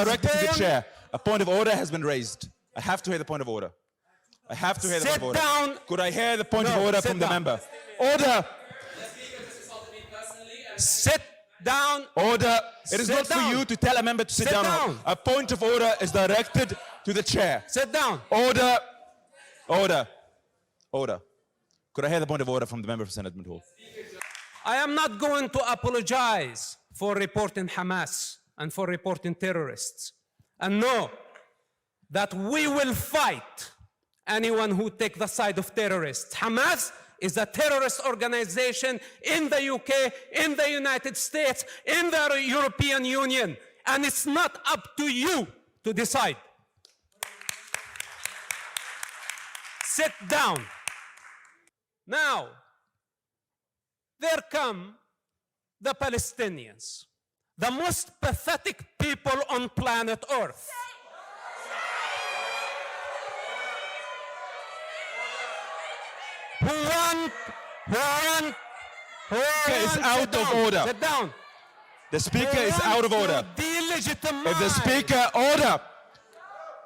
directed to the chair. A point of order has been raised. I have to hear the point of order. I have to hear the point of order. Sit down. Could I hear the point of order from the member? Order. Sit down. Order. It is not for you to tell a member to sit down. A point of order is directed to the chair. Sit down. Order. Order. Order. Could I hear the point of order from the member for Senate Hall? I am not going to apologize for reporting Hamas and for reporting terrorists. And know that we will fight anyone who takes the side of terrorists. Hamas is a terrorist organization in the UK, in the United States, in the European Union. And it's not up to you to decide. Sit down. Now, there come the Palestinians, the most pathetic people on planet Earth. Who is out of order. Sit down. The speaker is out of order. If the speaker order.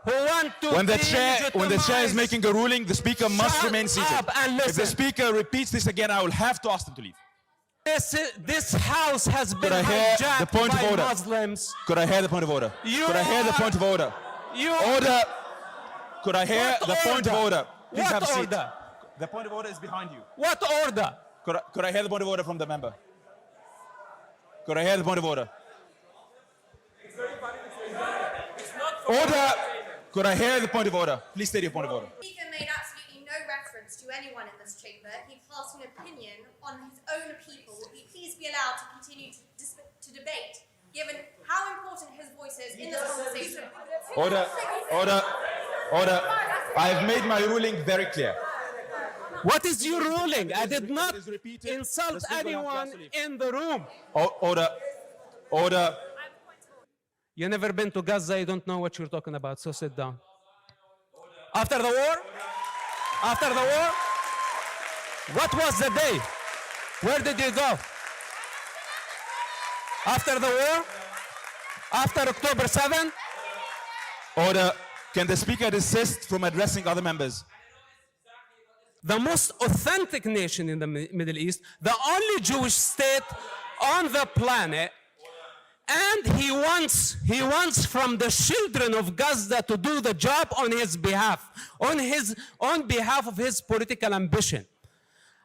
When the chair is making a ruling, the speaker must remain seated. If the speaker repeats this again, I will have to ask them to leave. This house has been hijacked by Muslims. Could I hear the point of order? Could I hear the point of order? Order. Could I hear the point of order? Please have a seat. The point of order is behind you. What order? Could I hear the point of order from the member? Could I hear the point of order? Order! Could I hear the point of order? Please state your point of order. The speaker made absolutely no reference to anyone in this chamber. He cast an opinion on his own people. Would he please be allowed to continue to debate, given how important his voice is in this conversation? Order, order, order. I have made my ruling very clear. What is your ruling? I did not insult anyone in the room. Order, order. You've never been to Gaza, you don't know what you're talking about, so sit down. After the war? After the war? What was the day? Where did you go? After the war? After October 7? Order. Can the speaker desist from addressing other members? The most authentic nation in the Middle East, the only Jewish state on the planet, and he wants from the children of Gaza to do the job on his behalf, on behalf of his political ambition.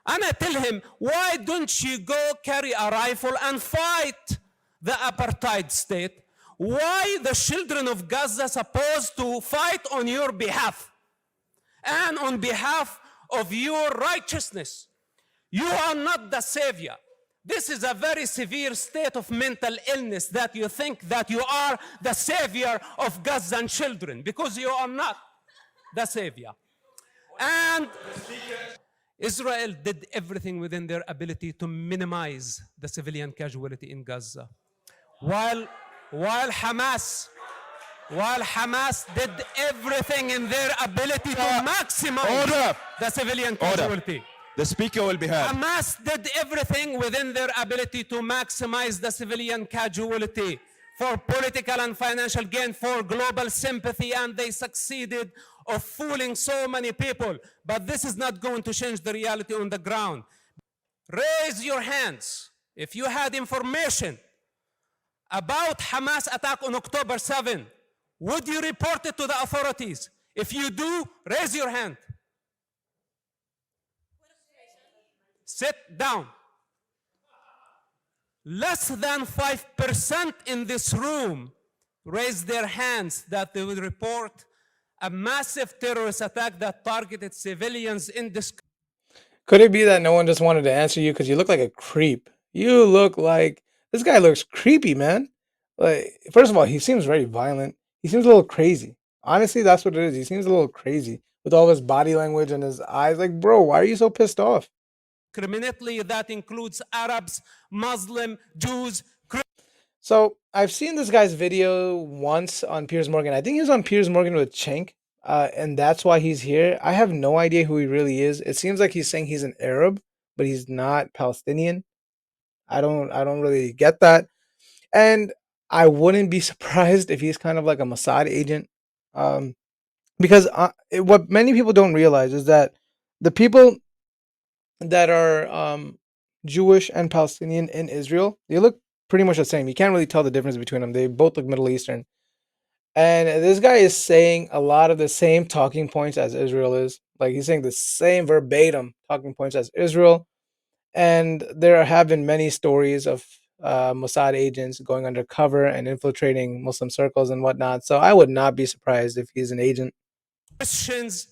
And I tell him, why don't you go carry a rifle and fight the apartheid state? Why the children of Gaza supposed to fight on your behalf and on behalf of your righteousness? You are not the savior. This is a very severe state of mental illness that you think that you are the savior of Gazan children, because you are not the savior. And Israel did everything within their ability to minimize the civilian casualty in Gaza. While Hamas did everything in their ability to maximize the civilian casualty. The speaker will be heard. Hamas did everything within their ability to maximize the civilian casualty for political and financial gain, for global sympathy, and they succeeded of fooling so many people. But this is not going to change the reality on the ground. Raise your hands if you had information about Hamas attack on October 7. Would you report it to the authorities? If you do, raise your hand. Sit down. Less than 5% in this room raised their hands that they would report a massive terrorist attack that targeted civilians in this. Could it be that no one just wanted to answer you because you look like a creep? You look like, this guy looks creepy, man. Like, first of all, he seems very violent. He seems a little crazy. Honestly, that's what it is. He seems a little crazy with all his body language and his eyes. Like, bro, why are you so pissed off? Criminally, that includes Arabs, Muslim, Jews. So I've seen this guy's video once on Piers Morgan. I think he was on Piers Morgan with Cenk, and that's why he's here. I have no idea who he really is. It seems like he's saying he's an Arab, but he's not Palestinian. I don't really get that. And I wouldn't be surprised if he's kind of like a Mossad agent. Um, because what many people don't realize is that the people that are Jewish and Palestinian in Israel, they look pretty much the same. You can't really tell the difference between them. They both look Middle Eastern. And this guy is saying a lot of the same talking points as Israel is. Like he's saying the same verbatim talking points as Israel. And there have been many stories of Mossad agents going undercover and infiltrating Muslim circles and whatnot. So I would not be surprised if he's an agent. Christians,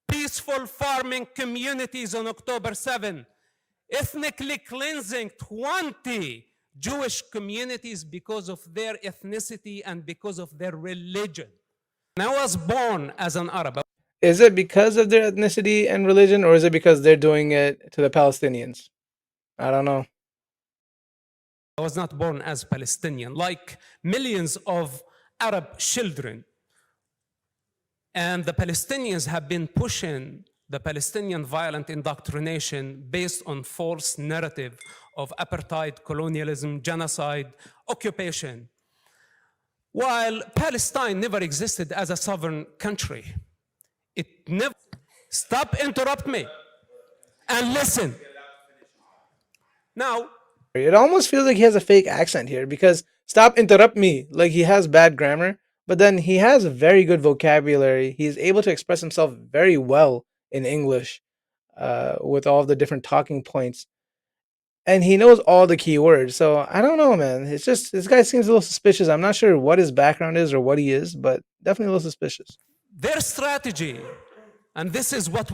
peaceful farming communities on October 7, ethnically cleansing 20 Jewish communities because of their ethnicity and because of their religion. And I was born as an Arab. Is it because of their ethnicity and religion, or is it because they're doing it to the Palestinians? I don't know. I was not born as Palestinian, like millions of Arab children. And the Palestinians have been pushing the Palestinian violent indoctrination based on false narrative of apartheid, colonialism, genocide, occupation. While Palestine never existed as a sovereign country, it never. Stop interrupt me and listen. Now, It almost feels like he has a fake accent here because stop interrupt me, like he has bad grammar, but then he has a very good vocabulary. He's able to express himself very well in English with all the different talking points. And he knows all the key words. So I don't know, man. It's just this guy seems a little suspicious. I'm not sure what his background is or what he is, but definitely a little suspicious. their strategy, and this is what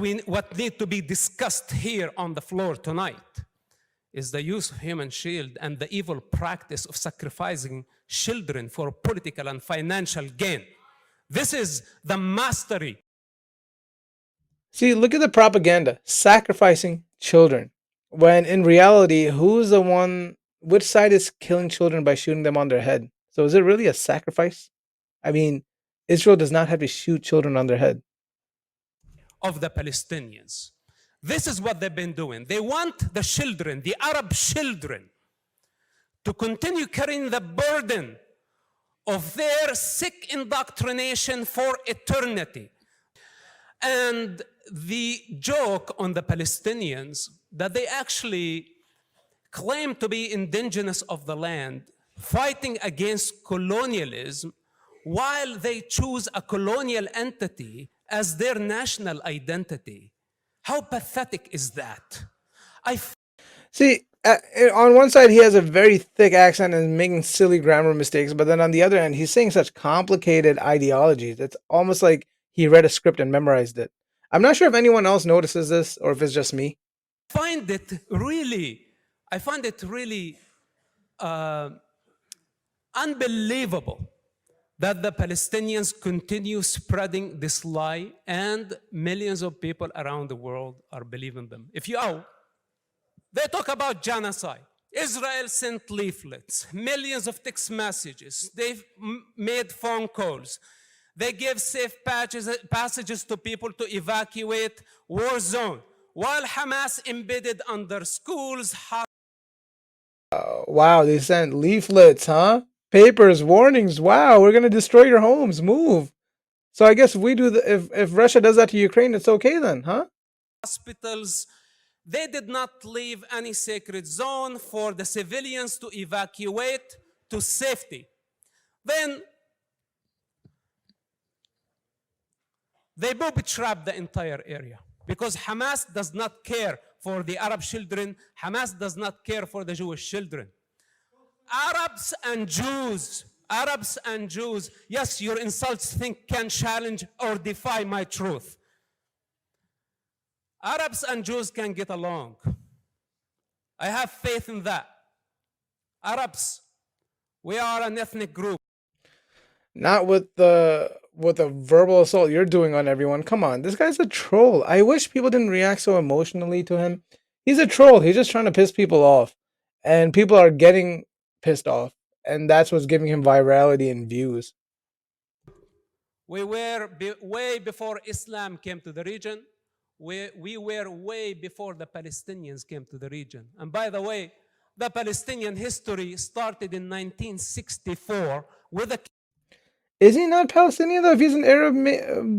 need to be discussed here on the floor tonight, is the use of human shield and the evil practice of sacrificing children for political and financial gain. This is the mastery. See, look at the propaganda sacrificing children. When in reality, who's the one, which side is killing children by shooting them on their head? So is it really a sacrifice? I mean, Israel does not have to shoot children on their head. Of the Palestinians. This is what they've been doing. They want the children, the Arab children, to continue carrying the burden of their sick indoctrination for eternity. And the joke on the Palestinians that they actually claim to be indigenous of the land, fighting against colonialism, while they choose a colonial entity as their national identity. How pathetic is that? See, on one side, he has a very thick accent and is making silly grammar mistakes, but then on the other end, he's saying such complicated ideologies. It's almost like he read a script and memorized it. I'm not sure if anyone else notices this or if it's just me. I find it really unbelievable that the Palestinians continue spreading this lie and millions of people around the world are believing them. They talk about genocide. Israel sent leaflets, millions of text messages. They've made phone calls. They give safe passages to people to evacuate war zone. While Hamas embedded under schools. Wow, they sent leaflets, huh? Papers, warnings. Wow, we're gonna destroy your homes. Move. So I guess if we do if Russia does that to Ukraine, it's okay then, huh? Hospitals, they did not leave any sacred zone for the civilians to evacuate to safety. Then they booby-trapped the entire area because Hamas does not care for the Arab children. Hamas does not care for the Jewish children. Arabs and Jews, yes, your insults can challenge or defy my truth. Arabs and Jews can get along. I have faith in that. Arabs, we are an ethnic group. Not with the verbal assault you're doing on everyone. Come on, this guy's a troll. I wish people didn't react so emotionally to him. He's a troll. He's just trying to piss people off. And people are getting pissed off. And that's what's giving him virality and views. We were way before Islam came to the region. We were way before the Palestinians came to the region. And by the way, the Palestinian history started in 1964 with a Is he not Palestinian though? If he's an Arab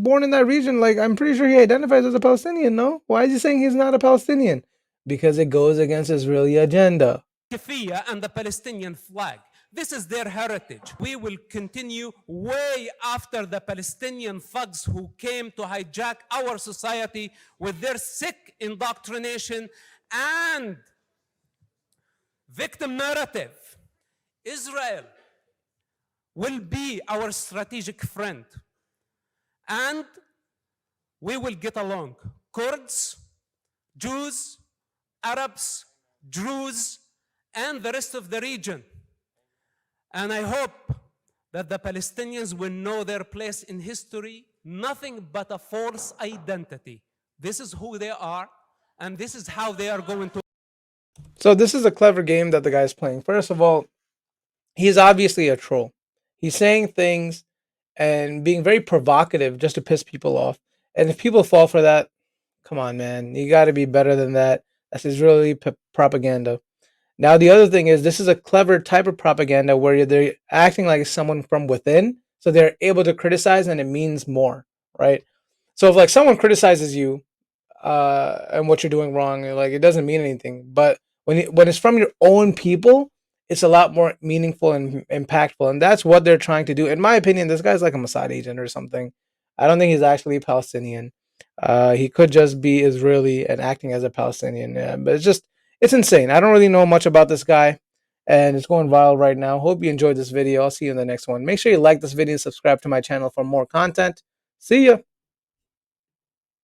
born in that region, like I'm pretty sure he identifies as a Palestinian. No, why is he saying he's not a Palestinian? Because it goes against Israeli agenda. keffiyya and the Palestinian flag. This is their heritage. We will continue way after the Palestinian thugs who came to hijack our society with their sick indoctrination and victim narrative. Israel will be our strategic friend, and we will get along. Kurds, Jews, Arabs, Druze, and the rest of the region. And I hope that the Palestinians will know their place in history, nothing but a false identity. This is who they are, and this is how they are going to. So this is a clever game that the guy's playing. First of all, he's obviously a troll. He's saying things and being very provocative just to piss people off. And if people fall for that, come on, man, you got to be better than that. That's Israeli propaganda. Now, the other thing is this is a clever type of propaganda where they're acting like someone from within, so they're able to criticize and it means more, right? So if like someone criticizes you and what you're doing wrong, like it doesn't mean anything. But when it's from your own people, it's a lot more meaningful and impactful, and that's what they're trying to do. In my opinion, this guy's like a Mossad agent or something. I don't think he's actually Palestinian. He could just be Israeli and acting as a Palestinian. But it's insane. I don't really know much about this guy, and it's going viral right now. Hope you enjoyed this video. I'll see you in the next one. Make sure you like this video and subscribe to my channel for more content. See ya.